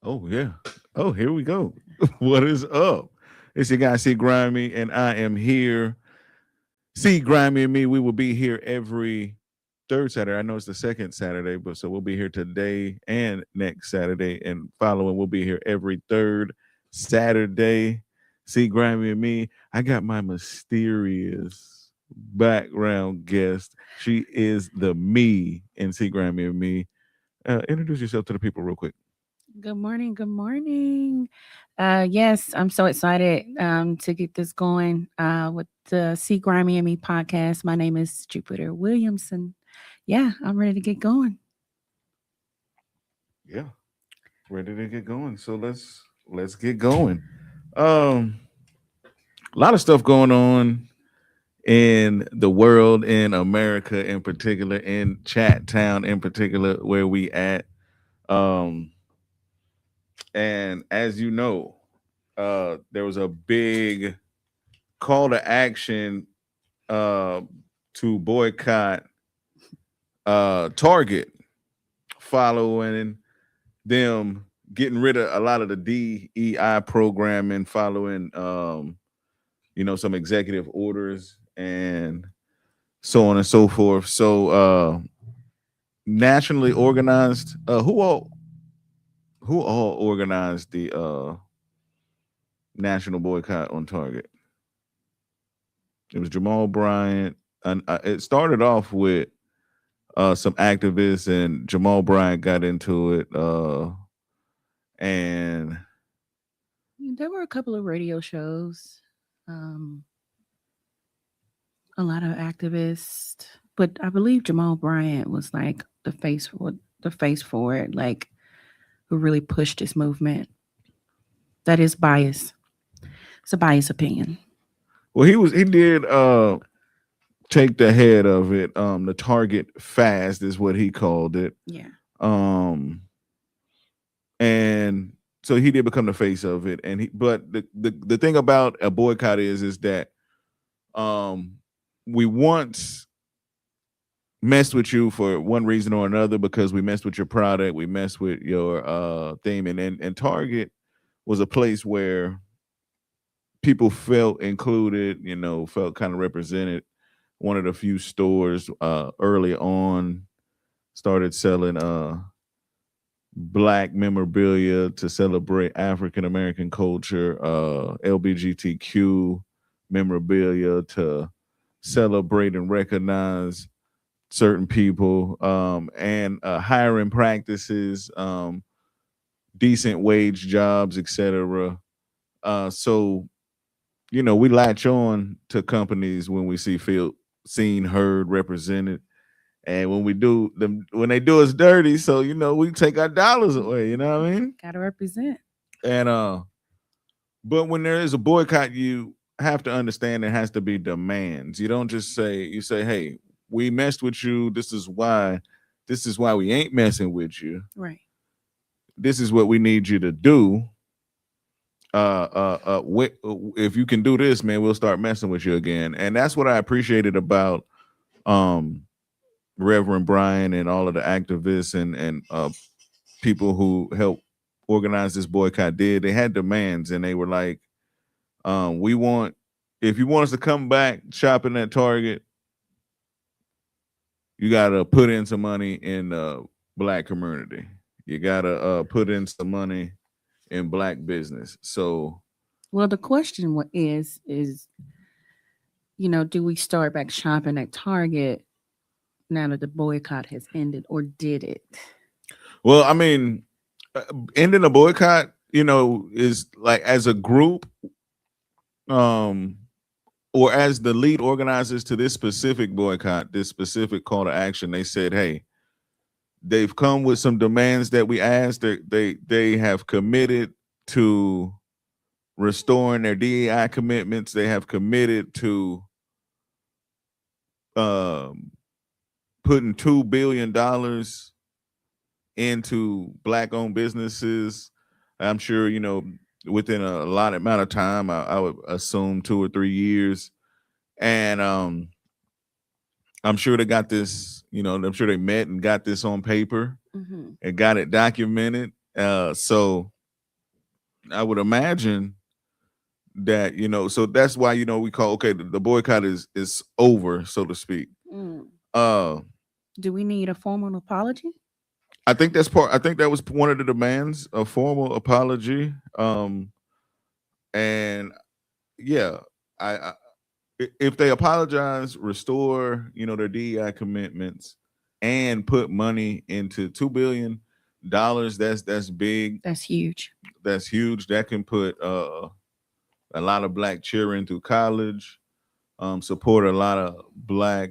Oh yeah. Oh, here we go. What is up? It's your guy C-Grimey, and I am here. C-Grimey and me. We will be here every third Saturday. I know it's the second Saturday, but so we'll be here today and next Saturday, and following we'll be here every third Saturday. C-Grimey and me. I got my mysterious background guest. She is the me in C-Grimey and me. Introduce yourself to the people real quick. Good morning. Good morning. Yes, I'm so excited to get this going with the See Grimy and Me podcast. My name is Jupiter Williamson. Yeah, I'm ready to get going. Yeah. Ready to get going. So let's get going. Um, a lot of stuff going on in the world, in America in particular, in Chat Town in particular, where we at. Um, and as you know, there was a big call to action uh to boycott Target following them getting rid of a lot of the DEI programming following some executive orders and so on and so forth. So nationally organized who all organized the national boycott on Target? It was Jamal Bryant, and it started off with some activists, and Jamal Bryant got into it and There were a couple of radio shows, um, a lot of activists, but I believe Jamal Bryant was like the face for it, like who really pushed this movement. That is bias. It's a biased opinion. well, he did take the head of it. The Target fast is what he called it. Yeah. Um, and so he did become the face of it. And but the thing about a boycott is that um, we once messed with you for one reason or another because we messed with your product, we messed with your theme, and Target was a place where people felt included, felt kind of represented. One of the few stores early on started selling black memorabilia to celebrate African American culture, LBGTQ memorabilia to celebrate and recognize certain people, and hiring practices, decent wage jobs, etc. So we latch on to companies when we see, feel, seen, heard, represented, and when they do us dirty, so we take our dollars away. You know what I mean? Gotta represent. And but when there is a boycott, you have to understand there has to be demands. You don't just say, hey, we messed with you. This is why. This is why we ain't messing with you. Right. This is what we need you to do. If you can do this, man, we'll start messing with you again. And that's what I appreciated about um Reverend Brian and all of the activists and people who helped organize this boycott did. They had demands, and they were like, we want, if you want us to come back shopping at Target, you gotta put in some money in the black community. You gotta put in some money in black business. So Well, the question is, do we start back shopping at Target now that the boycott has ended, or did it? well, I mean, uh, ending a boycott, is like as a group, um, or as the lead organizers to this specific boycott, this specific call to action, they said, hey, they've come with some demands that we asked. They have committed to restoring their DEI commitments. They have committed to um, putting $2 billion into black-owned businesses. I'm sure within a lot amount of time. I would assume 2 or 3 years, and I'm sure they got this. I'm sure they met and got this on paper Hmm. and got it documented. So I would imagine that, so that's why, we call, okay, the boycott is over, so to speak. Mm. uh Do we need a formal apology? I think that was one of the demands, a formal apology. And yeah, I if they apologize, restore, their DEI commitments, and put money into $2 billion, that's big. That's huge. That's huge. That can put a lot of black children through college, support a lot of black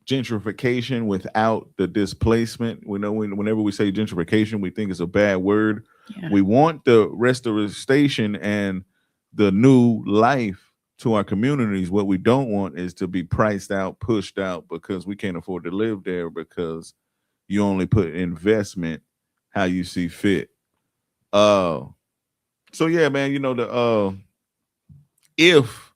gentrification without the displacement. We know whenever we say gentrification, we think it's a bad word. Yeah. We want the restoration and the new life to our communities. What we don't want is to be priced out, pushed out because we can't afford to live there because you only put investment how you see fit. Uh so yeah, man, if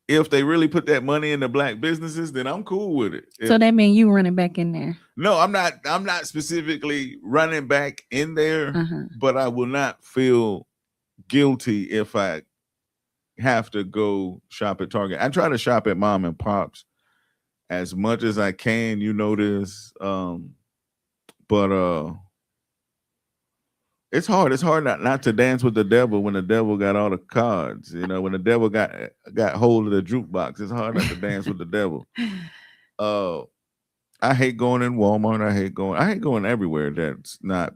if they really put that money into black businesses, then I'm cool with it. So that means you running back in there. No, I'm not specifically running back in there, Uh-huh. but I will not feel guilty if I have to go shop at Target. I try to shop at mom and pops as much as I can, this. But it's hard. It's hard not to dance with the devil when the devil got all the cards. When the devil got hold of the jukebox, it's hard not to dance with the devil. Uh I hate going in Walmart. I hate going everywhere that's not,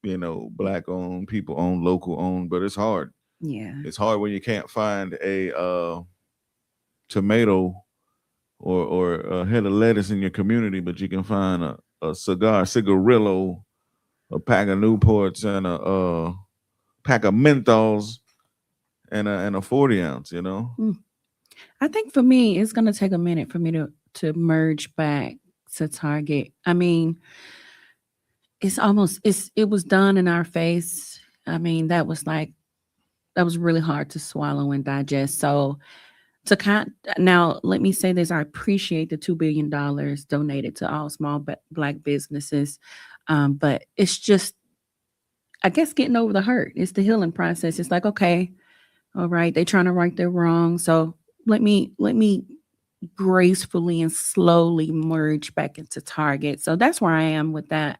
black owned, people owned, local owned, but it's hard. Yeah. It's hard when you can't find a tomato or a head of lettuce in your community, but you can find a cigarillo, a pack of Newports, and a pack of menthols, and a 40 ounce. Mm. I think for me, it's gonna take a minute for me to merge back to Target. I mean, it was done in our face. I mean, that was really hard to swallow and digest. So now let me say this: I appreciate the $2 billion donated to all small black businesses, but it's just, I guess, getting over the hurt. It's the healing process. It's like, okay, all right, they're trying to right their wrong, so let me gracefully and slowly merge back into Target. So that's where I am with that.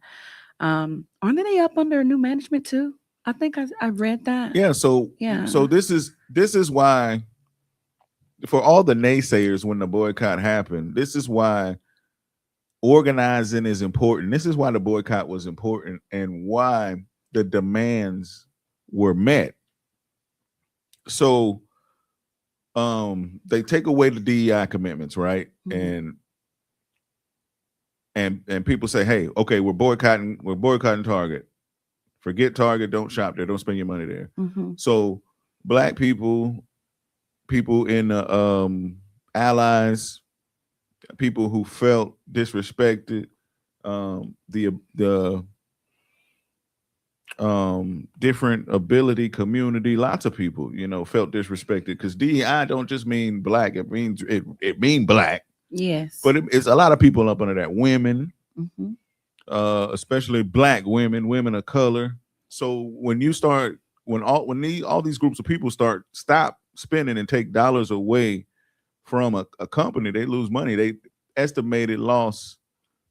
Aren't they up under new management too? I think I read that. Yeah. So Yeah. this is why, for all the naysayers when the boycott happened, this is why organizing is important. This is why the boycott was important and why the demands were met. So they take away the DEI commitments, right? Mhm. And people say, hey, okay, we're boycotting Target. Forget Target, don't shop there, don't spend your money there. Mhm. So black people in the allies, people who felt disrespected, the different ability community, lots of people, felt disrespected because DEI don't just mean black. It mean black, Yes. but it's a lot of people up under that. Women, Mhm. especially black women of color. So when you start, all these groups of people stop spending and take dollars away from a company, they lose money. They estimated loss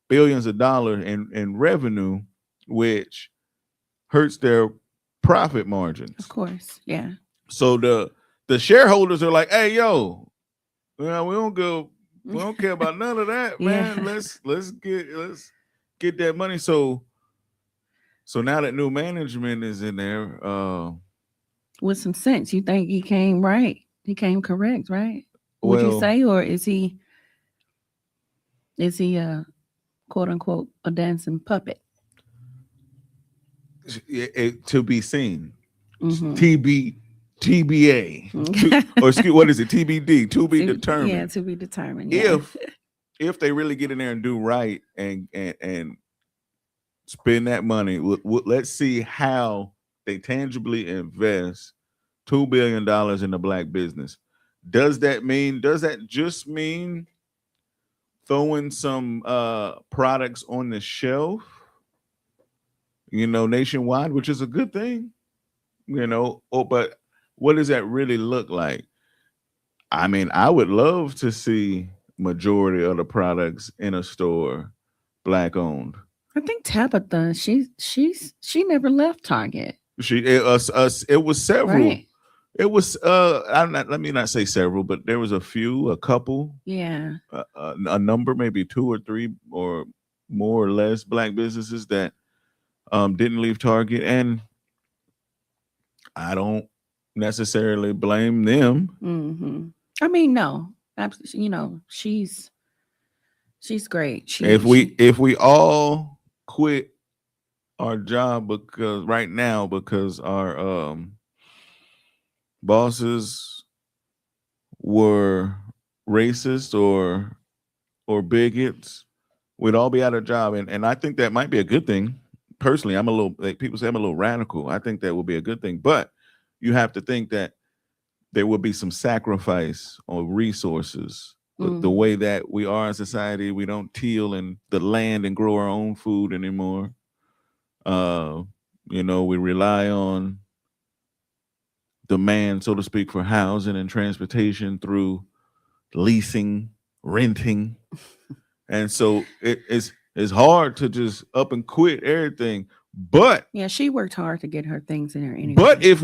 billions of dollars in revenue, which hurts their profit Of margins. course. Yeah. So the shareholders are like, hey, yo, well, we don't care about none of that, Yeah. man. Let's get that money. So now that new management is in there, With some sense, you think he came right? He came correct, right? Would you well, say, or is he a quote unquote a dancing puppet? to be seen, Mm-hmm. TB, TBA, or excuse, what is it? TBD, to be Yeah, determined. to be determined. Yeah. If they really get in there and do right and spend that money, let's see how they tangibly invest $2 billion in the black business. Does that just mean throwing some products on the shelf, nationwide, which is a good thing? but what does that really look like? I mean, I would love to see majority of the products in a store black owned. I think Tabitha, she never left Target, It was several. right? It was I'm not, let me not say several, but there was a couple, Yeah. a number, maybe two or three or more or less black businesses that didn't leave Target, and I don't necessarily blame them. Hmm. I mean, no, absolutely. She's great. If we all quit our job because right now because our bosses were racist or bigots, we'd all be out of job, and I think that might be a good thing. Personally, I'm a little like people say I'm a little radical. I think that would be a good thing, but you have to think that there will be some sacrifice on resources. The Hmm. way that we are in society, we don't till in the land and grow our own food anymore. Uh, we rely on demand, so to speak, for housing and transportation through leasing, renting, and so it's hard to just up and quit everything. But Yeah, she worked hard to get her things in there but anyway. if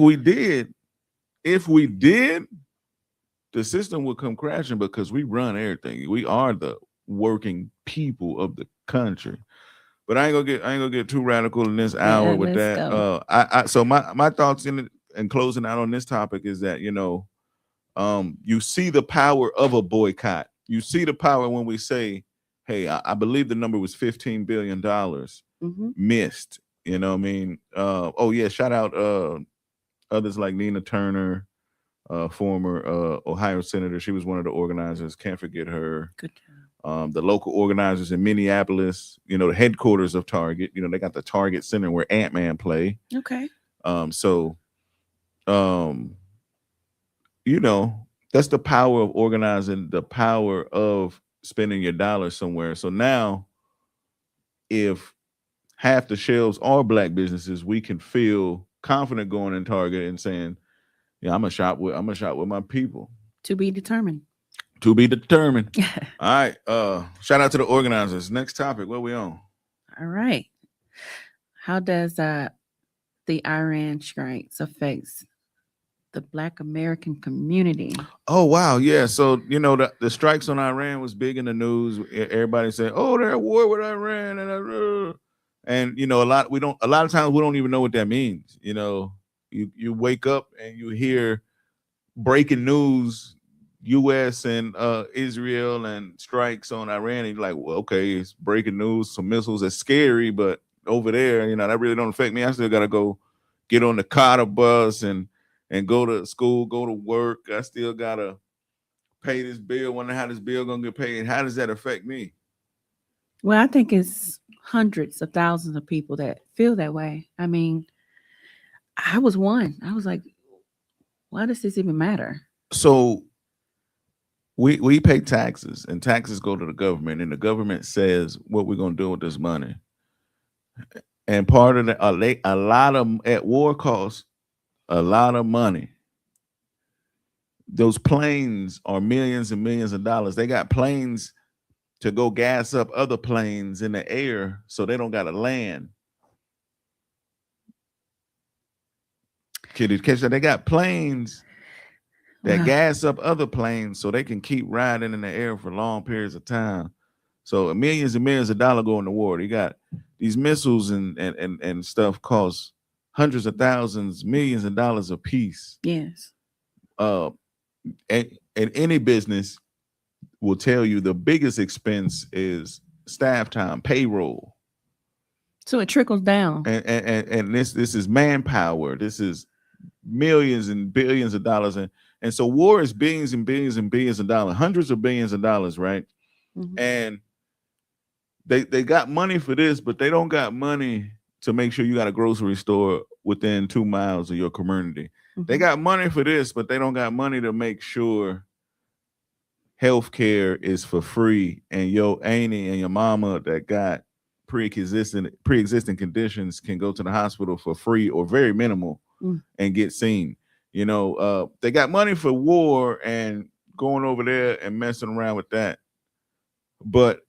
we did, the system would come crashing because we run everything. We are the working people of the country. But I ain't gonna get too radical in this hour Yeah, with let's that. go. I so my thoughts in it and closing out on this topic is that you see the power of a boycott. You see the power when we say, hey, I believe the number was $15 billion Hmm. missed. You know what I mean? Oh yeah, shout out others like Nina Turner, former Ohio senator. She was one of the organizers. Can't forget her. Good job. The local organizers in Minneapolis, the headquarters of Target. They got the Target Center where Ant Man play. Okay. So, um, you know, that's the power of organizing, the power of spending your dollars somewhere. So now, if half the shelves are black businesses, we can feel confident going in Target and saying, "Yeah, I'm gonna shop with my people." To be determined. To be determined. All right. Shout out to the organizers. Next topic. What we on? All right. How does the Iran strikes affect the Black American community? Oh wow, yeah. So the strikes on Iran was big in the news. Everybody said, "Oh, they're at war with Iran," and a lot of times we don't even know what that means. You wake up and you hear breaking news, U.S. and Israel and strikes on Iran, and you're like, well, okay, it's breaking news. Some missiles are scary, but over there, that really don't affect me. I still gotta go get on the Carter bus and go to school, go to work. I still gotta pay this bill. Wonder how this bill gonna get paid. How does that affect me? Well, I think it's hundreds of thousands of people that feel that way. I mean, I was one. I was like, why does this even matter? So we pay taxes, and taxes go to the government, and the government says what we're gonna do with this money. And part of a lot of at war costs a lot of money. Those planes are millions and millions of dollars. They got planes to go gas up other planes in the air so they don't got to land. Kid, catch that? They got planes that Well, gas up other planes so they can keep riding in the air for long periods of time. So millions and millions of dollars go in the war. You got these missiles and stuff cost hundreds of thousands, millions of dollars a piece. yes. Uh, and any business will tell you the biggest expense is staff time, payroll, So it trickles down. and this is manpower. This is millions and billions of dollars, and so war is billions and billions and billions of dollars, hundreds of billions of dollars, right? Hmm. And they got money for this, but they don't got money to make sure you got a grocery store within 2 miles of your community. They Hmm. got money for this, but they don't got money to make sure healthcare is for free, and your auntie and your mama that got pre-existing conditions can go to the hospital for free or very minimal. Mm. and get seen. They got money for war and going over there and messing around with that. But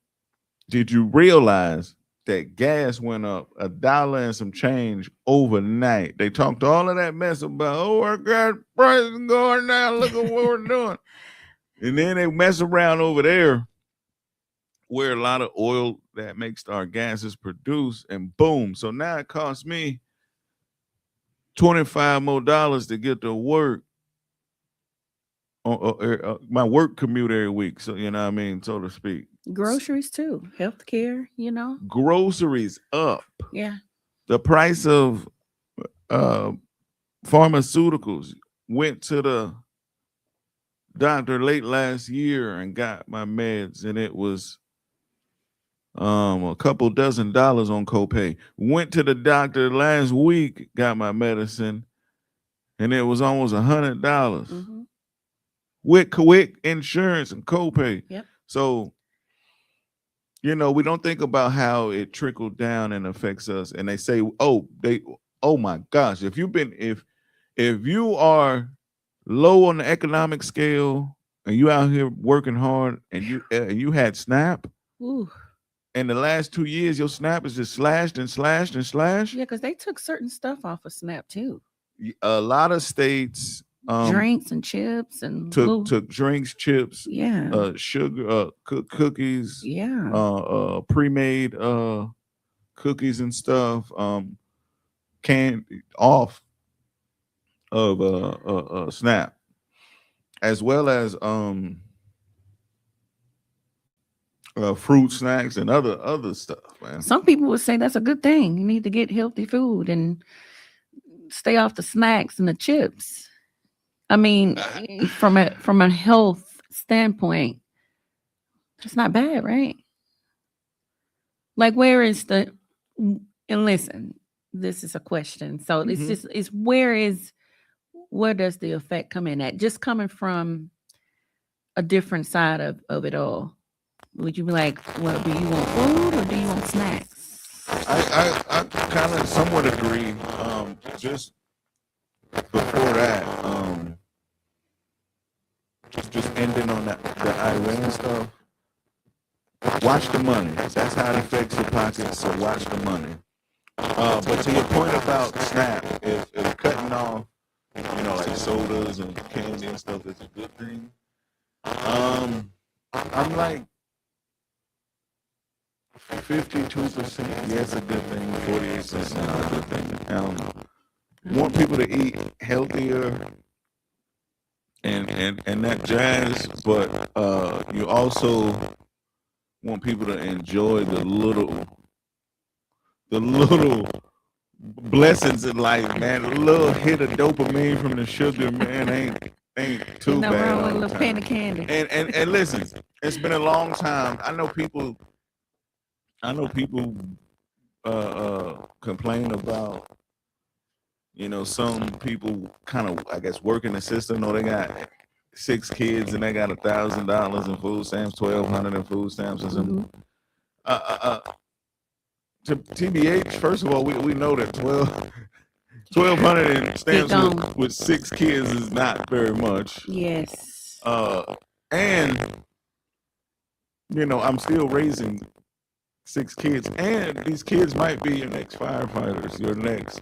did you realize that gas went up $1 and some change overnight? They talked all of that mess about, oh, our gas prices going down. Look at what we're doing. And then they mess around over there where a lot of oil that makes our gases produce, and boom. So now it costs me $25 more to get to work on my work commute every week. So you know what I mean, so to speak. Groceries too, healthcare. Groceries up. Yeah. The price of uh, pharmaceuticals. Went to the doctor late last year and got my meds, and it was a couple $dozen on copay. Went to the doctor last week, got my medicine, and it was almost $100 Mm-hmm. with quick insurance and copay. Yep. So we don't think about how it trickled down and affects us. And they say, oh my gosh, if you are low on the economic scale and you out here working hard and you had SNAP, Ooh. in the last 2 years, your SNAP is just slashed and slashed and slashed. Yeah, because they took certain stuff off of SNAP too. A lot of states drinks and chips and took drinks, chips, yeah, sugar, cookies, yeah, pre-made cookies and stuff, canned off of SNAP, as well as fruit snacks and other stuff, man. Some people would say that's a good thing. You need to get healthy food and stay off the snacks and the chips. I mean, from a health standpoint, it's not bad, right? Like, where is the? And listen, this is a question. So it's just where does the effect come in at? Just coming from a different side of it all. Would you be like, well, do you want food or do you want snacks? I kind of somewhat agree. Just before that, just ending on the Iran stuff. Watch the money. That's how it affects your pockets. So watch the money. But to your point about SNAP, if cutting off, like sodas and candy and stuff is a good thing. I'm like 52%. Yes, a good thing. 48% not a good thing. Want people to eat healthier and that jazz, but you also want people to enjoy the little blessings in life, man. A little hit of dopamine from the sugar, man, ain't too no bad. Wrong with a little pan of candy. And listen, it's been a long time. I know people complain about, some people kind of, I guess, work in the system, or they got 6 kids and they got $1,000 in food stamps, 1,200 in food stamps, or something. To TBH, first of all, we know that 1,200 in stamps with 6 kids is not very much. Yes. And I'm still raising 6 kids, and these kids might be your next firefighters, your next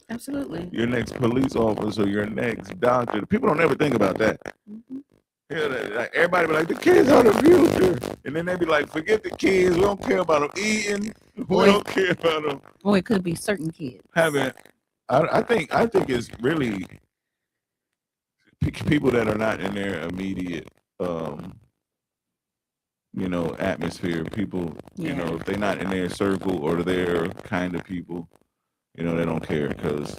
police officer, your next doctor. People don't ever think about that. Like everybody be like, the kids are the future, and then they be like, forget the kids. We don't care about them eating. We don't care about them. Or it could be certain kids having. I think it's really people that are not in their immediate atmosphere. People, if they're not in their circle or their kind of people, they don't care. Because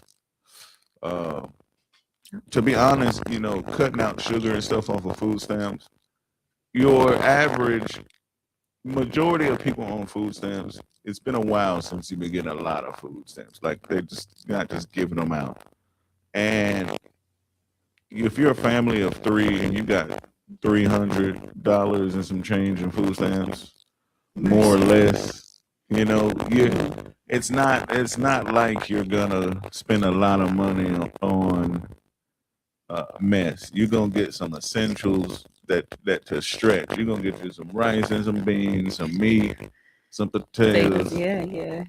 to be honest, cutting out sugar and stuff off of food stamps, your average majority of people on food stamps, it's been a while since you've been getting a lot of food stamps. Like, they're just not just giving them out. And if you're a family of 3 and you got $300 and some change in food stamps, more or less, it's not like you're gonna spend a lot of money on mess. You're gonna get some essentials that to stretch. You're gonna get you some rice and some beans, some meat, some potatoes, Yeah.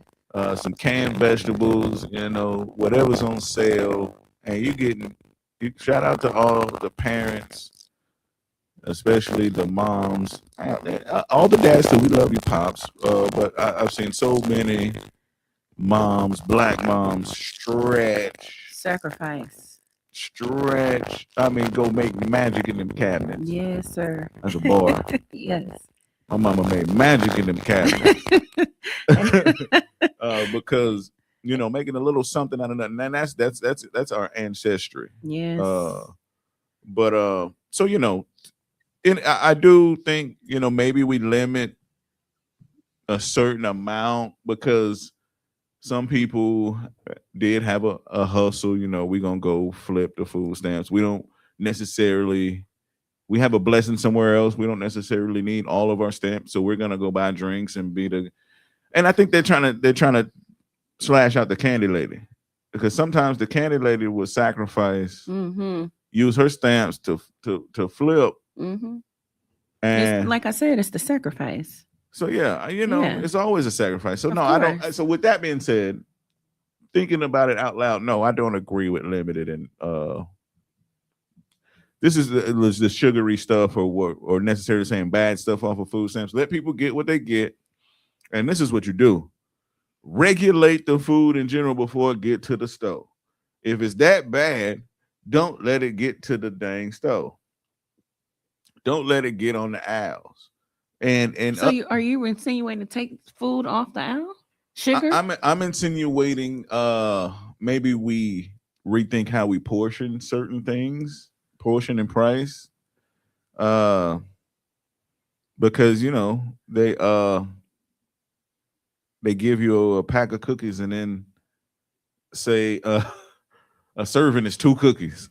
some canned vegetables, whatever's on sale. And you shout out to all the parents, especially the moms, all the dads too. We love you, pops. But I've seen so many moms, black moms, Sacrifice. stretch. I mean, go make magic in them cabinets. Yes, sir. As a boy, Yes. my mama made magic in them cabinets. Because making a little something out of nothing, and that's our ancestry. Yes. But so and I do think maybe we limit a certain amount because some people did have a hustle. We're gonna go flip the food stamps. We don't necessarily. We have a blessing somewhere else. We don't necessarily need all of our stamps, so we're gonna go buy drinks and be the. And I think they're trying to slash out the candy lady because sometimes the candy lady will sacrifice, use her stamps to flip, and like I said, it's the sacrifice. so yeah, it's always a sacrifice. So Of no, I don't. course. So with that being said, thinking about it out loud, no, I don't agree with limited and this is the sugary stuff or necessarily saying bad stuff off of food stamps. Let people get what they get, and this is what you do: regulate the food in general before it get to the stove. If it's that bad, don't let it get to the dang stove. Don't let it get on the aisles. And So are you insinuating to take food off the aisle? Sugar? I'm insinuating maybe we rethink how we portion certain things, portion and price. Because they give you a pack of cookies and then say a serving is 2 cookies.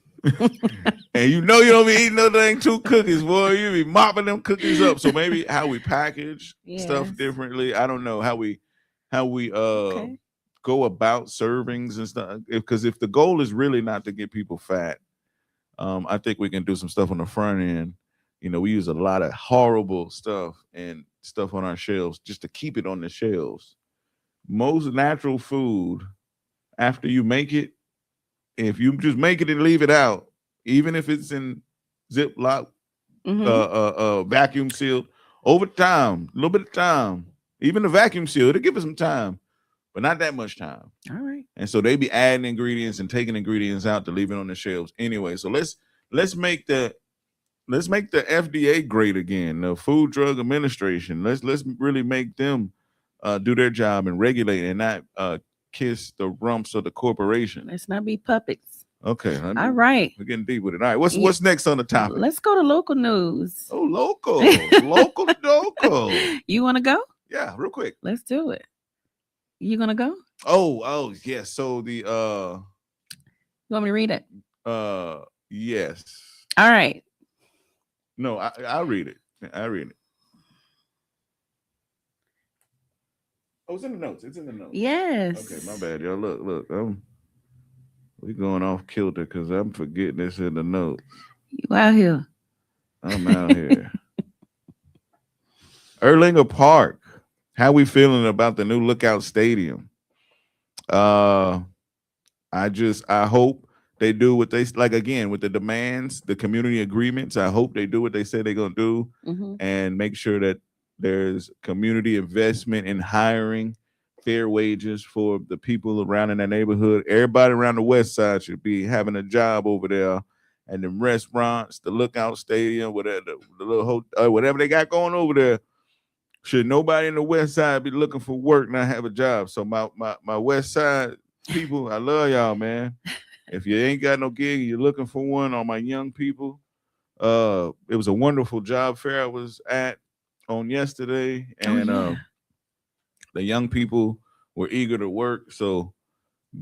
And you don't be eating no dang 2 cookies, boy. You be mopping them cookies up. So maybe how we package stuff differently. I don't know how we go about servings and stuff. Because if the goal is really not to get people fat, I think we can do some stuff on the front end. We use a lot of horrible stuff and stuff on our shelves just to keep it on the shelves. Most natural food, after you make it, if you just make it and leave it out, even if it's in Ziploc, vacuum sealed, over time, a little bit of time, even the vacuum seal, it'll give it some time, but not that much time. All right. And so they be adding ingredients and taking ingredients out to leave it on the shelves anyway. So let's make the FDA great again, the Food Drug Administration. Let's really make them do their job and regulate and not kiss the rumps of the corporation. Let's not be puppets. Okay. All right. We're getting deep with it. All right. What's next on the topic? Let's go to local news. Oh, local. Local. You want to go? Yeah, real quick. Let's do it. You gonna go? Oh, yes. So the You want me to read it? yes. All right. No, I'll read it. I read it. Oh, it's in the notes. It's in the notes. Yes. Okay, my bad, y'all. Look. We going off kilter because I'm forgetting this in the notes. You out here? I'm out here. Erlanger Park. How we feeling about the new Lookout Stadium? I hope they do what they like again with the demands, the community agreements. I hope they do what they said they're gonna do and make sure that there's community investment in hiring, fair wages for the people around in that neighborhood. Everybody around the west side should be having a job over there, and the restaurants, the Lookout Stadium, whatever the little whatever they got going over there. Should nobody in the west side be looking for work, not have a job? So my west side people, I love y'all, man. If you ain't got no gig, you're looking for one. All my young people, it was a wonderful job fair I was at on yesterday, and the young people were eager to work. So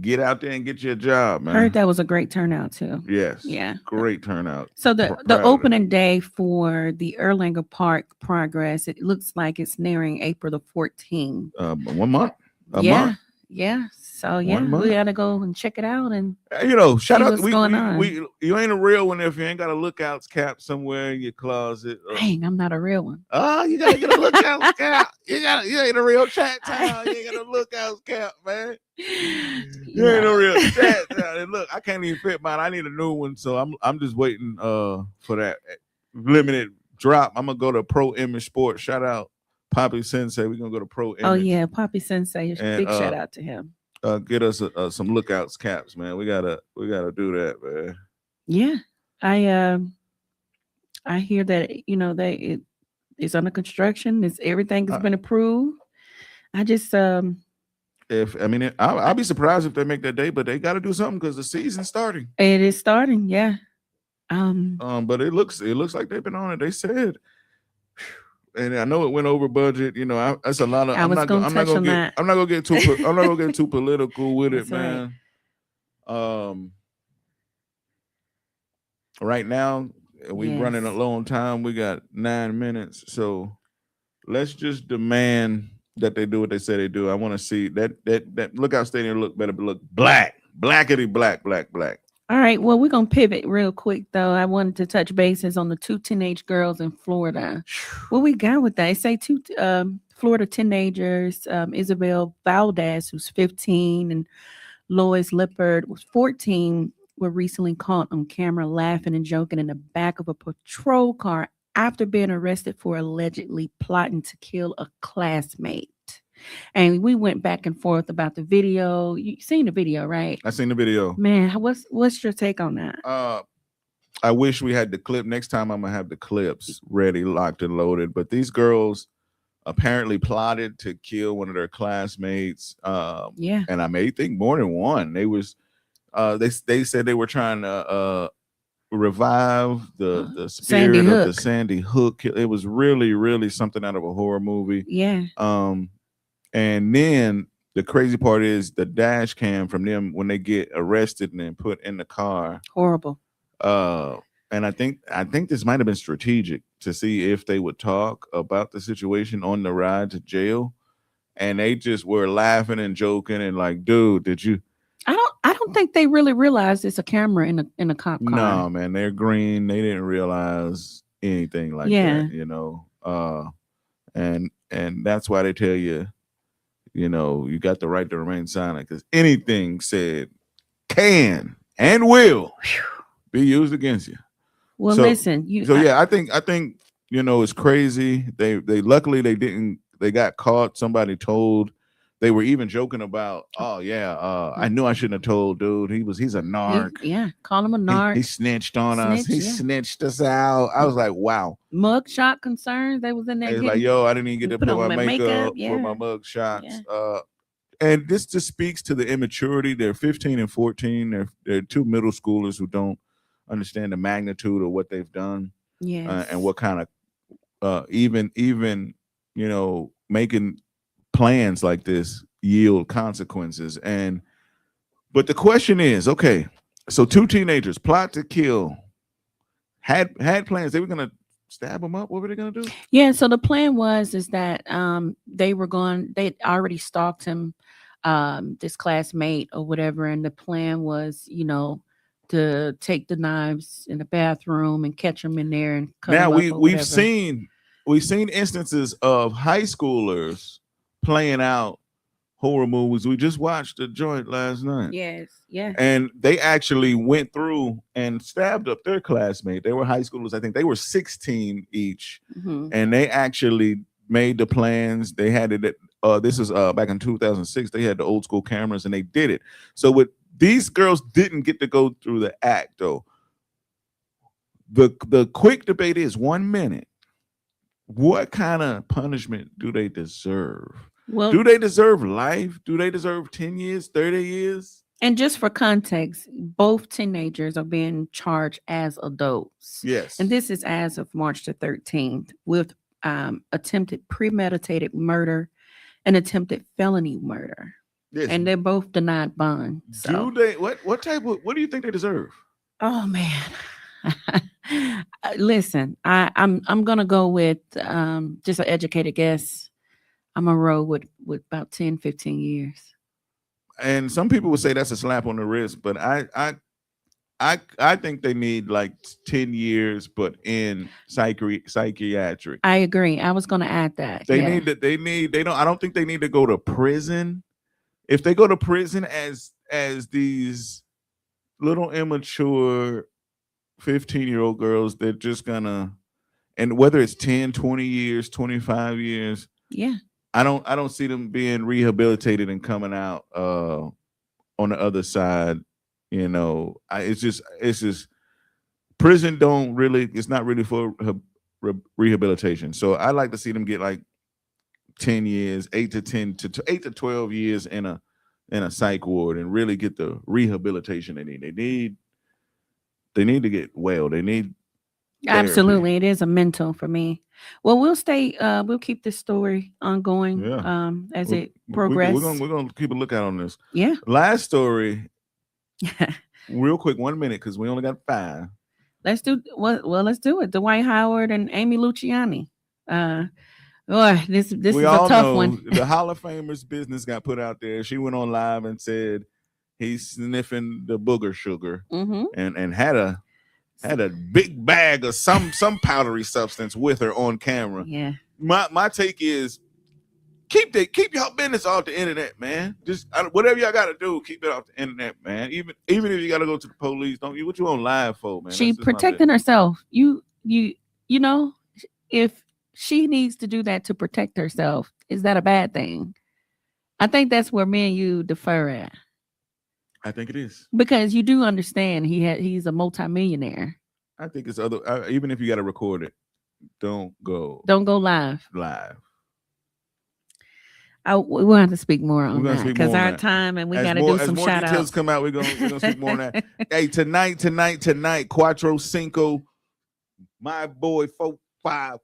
get out there and get your job, man. Heard that was a great turnout too. Yes. Yeah. Great turnout. So the opening day for the Erlanger Park Progress, it looks like it's nearing April the 14th. 1 month. A yeah. month. Yeah. So One yeah, we month. gotta go and check it out and Shout see out. what's going on. You ain't a real one if you ain't got a lookouts cap somewhere in your closet. Dang, I'm not a real one. Oh, you gotta get a lookouts cap. You ain't a real chat I, town. You ain't got a lookouts cap, man. you You ain't know. no real chat town. And look, I can't even fit mine. I need a new one, so I'm just waiting for that limited drop. I'm gonna go to Pro Image Sports. Shout out Poppy Sensei. We're gonna go to Pro Oh Image yeah, Poppy Sensei. and Big shout out to him. get us some lookouts caps, man. We gotta do that, man. Yeah. I hear that it's under construction. It's everything has Uh, been approved. I just if I mean, I'll be surprised if they make that day, but they got to do something because the season's starting. it is starting. Yeah. Um, But it looks like they've been on it. They said, and I know it went over budget. That's a lot of. I was gonna touch on that. I'm not gonna get too. I'm not gonna get too political with it, That's right. man. Um, right now we running a Yes. long time. We got 9 minutes, so let's just demand that they do what they say they do. I want to see that lookout stadium look black, blackety black, black, black. All right. Well, we're gonna pivot real quick though. I wanted to touch bases on the two teenage girls in Florida. What we got with that? They say two Florida teenagers, Isabel Valdez, who's 15, and Lois Lippard was 14, were recently caught on camera laughing and joking in the back of a patrol car after being arrested for allegedly plotting to kill a classmate. And we went back and forth about the video. You seen the video, right? I seen the video. Man, what's your take on that? I wish we had the clip. Next time I'm gonna have the clips ready, locked and loaded. But these girls apparently plotted to kill one of their classmates. Yeah. And I may think more than one. They said they were trying to revive the Sandy spirit of the Hook. Sandy Hook. It was really, really something out of a horror movie. Yeah. And then the crazy part is the dash cam from them when they get arrested and then put in the car. Horrible. And I think this might have been strategic to see if they would talk about the situation on the ride to jail. And they just were laughing and joking and like, dude, did you? I don't think they really realized it's a camera in a cop car. No, man, they're green. They didn't realize anything like Yeah. that. And that's why they tell you, you got the right to remain silent because anything said can and will be used against you. Well, So- listen, So yeah, I think it's crazy. They luckily they got caught. Somebody told. They were even joking about, oh yeah, I knew I shouldn't have told dude. He's a narc. Call him a narc. He snitched on us. He Snitch, yeah. snitched us out. I was like, wow. Mug shot concerns. They was in there It's getting like, yo, I didn't even get to put put on my my makeup makeup, for yeah. my mug shots. Yeah. And this just speaks to the immaturity. They're 15 and 14. They're two middle schoolers who don't understand the magnitude of what they've done yes. and what kind of even making plans like this yield consequences. But the question is, okay, so two teenagers plot to kill, had plans. They were gonna stab him up. What were they gonna do? Yeah, so the plan is that they'd already stalked him, this classmate or whatever, and the plan was, to take the knives in the bathroom and catch him in there and cut Now him up or we've whatever. seen instances of high schoolers playing out horror movies. We just watched a joint last night. Yes, yeah. And they actually went through and stabbed up their classmate. They were high schoolers. I think they were 16 each. Mhm. And they actually made the plans. They had it. This is back in 2006. They had the old school cameras and they did it. So these girls didn't get to go through the act though. The quick debate is 1 minute. What kind of punishment do they deserve? Well, Do they deserve life? Do they deserve 10 years, 30 years? and just for context, both teenagers are being charged as adults. Yes. And this is as of March the 13th with attempted premeditated murder and attempted felony murder. Yes. And they're both denied bond. So. Do they what do you think they deserve? Oh man. Listen, I'm gonna go with just an educated guess. I'm gonna roll with about 10, 15 years. and some people would say that's a slap on the wrist, but I think they need like 10 years, but in psychiatric. I agree. I was going to add that. They Yeah. need that. They don't. I don't think they need to go to prison. If they go to prison as these little immature 15-year-old girls, they're just gonna, and whether it's 10, 20 years, 25 years, Yeah. I don't see them being rehabilitated and coming out on the other side. It's just prison don't really, it's not really for rehabilitation. So I like to see them get like 10 years, 8 to 12 years in a psych ward and really get the rehabilitation they need. They need to get well. They need therapy. Absolutely. It is a mental for me. Well, we'll keep this story ongoing Yeah. as We're, it progresses. we're gonna keep a lookout on this. Yeah. Last story, real quick, 1 minute, because we only got 5. Let's do it. Dwight Howard and Amy Luciani. Oh, this We is a all tough know one. the Hall of Famers business got put out there. She went on live and said he's sniffing the booger sugar, Mm-hmm. and had a big bag of some powdery substance with her on camera. Yeah. My take is keep y'all business off the internet, man. Just whatever y'all got to do, keep it off the internet, man. Even if you got to go to the police, don't you? What you on live for, man? She That's just my protecting herself. You know, if she needs to do that to protect herself, is that a bad thing? I think that's where me and you defer at. I think it is. Because you do understand he's a multimillionaire. I think it's other. Even if you got to record it, don't go live. live. We'll have to speak more on We're gonna that speak because more on our that. time and we As got to more, do some as more shout details outs. come out, we're gonna speak more on that. Hey, tonight, Cuatro Cinco, my boy 4-5,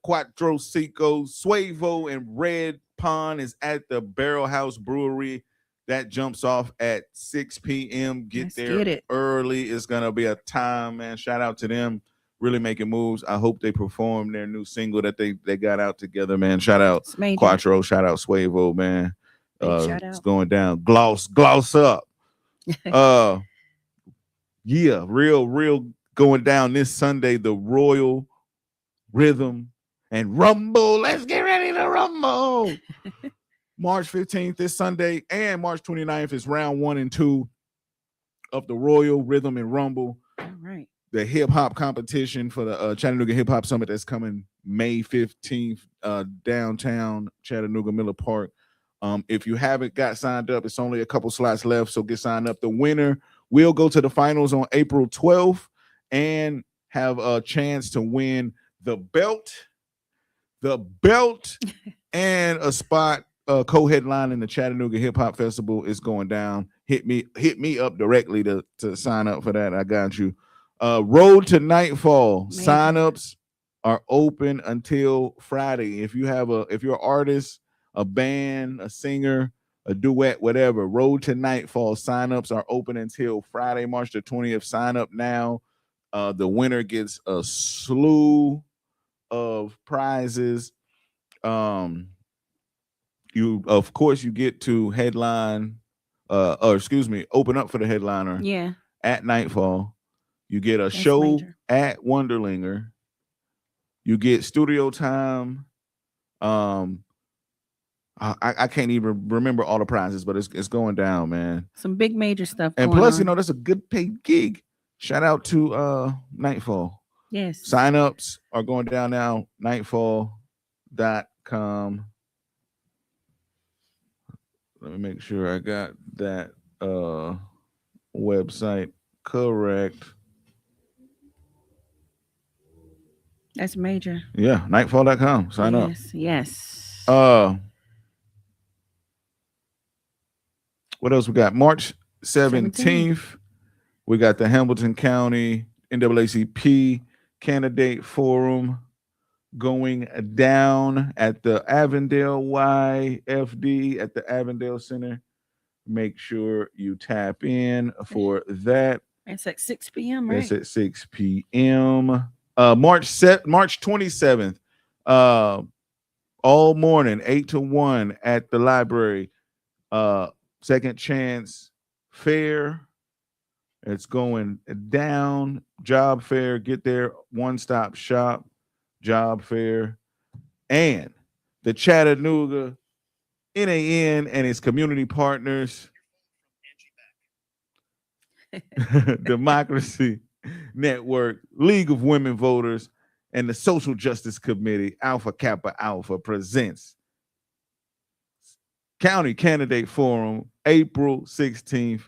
Cuatro Cinco, Suevo and Red Pond is at the Barrel House Brewery. That jumps off at 6 p.m. Let's Get get there it. early. It's gonna be a time, man. Shout out to them. Really making moves. I hope they perform their new single that they got out together, man. Shout out It's major. Quattro. Shout out Suevo, man. Big shout It's out. going down. Gloss up. Yeah, real going down this Sunday. The Royal Rhythm and Rumble. Let's get ready to rumble. March 15th this Sunday, and March 29th is round 1 and 2 of the Royal Rhythm and Rumble. All right. The hip hop competition for the Chattanooga Hip Hop Summit that's coming May 15th, downtown Chattanooga Miller Park. If you haven't got signed up, it's only a couple slots left, so get signed up. The winner will go to the finals on April 12th and have a chance to win the belt, and a spot co-headline in the Chattanooga Hip Hop Festival is going down. Hit me up directly to sign up for that. I got you. Road to Nightfall. Major. Signups are open until Friday. If you're an artist, a band, a singer, a duet, whatever, Road to Nightfall signups are open until Friday, March the 20th. Sign up now. The winner gets a slew of prizes. You get to headline, open up for the headliner. Yeah. At Nightfall. You get a That's show major. at Wonderlinger. You get studio time. I can't even remember all the prizes, but it's going down, man. Some big major stuff. And going plus, on. that's a good paid gig. Shout out to Nightfall. Yes. Signups are going down now. Nightfall.com. Let me make sure I got that website correct. That's major. Yeah, nightfall.com. Sign up. Yes. What else we got? March 17th. We got the Hamilton County NAACP Candidate Forum going down at the Avondale YFD at the Avondale Center. Make sure you tap in for that. It's at 6 p.m., right? It's at 6 p.m. March 27th, all morning, 8 to 1 at the library. Second Chance Fair. It's going down. Job fair. Get there. One stop shop. Job fair. And the Chattanooga NAN and its community partners, Democracy Network, League of Women Voters, and the Social Justice Committee, Alpha Kappa Alpha, presents County Candidate Forum, April 16th.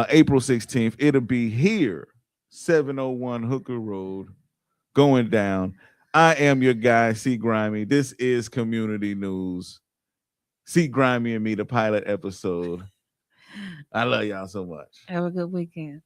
April 16th. It'll be here, 701 Hooker Road, going down. I am your guy, C-Grimey. This is Community News. C-Grimey and Me, the pilot episode. I love y'all so much. Have a good weekend.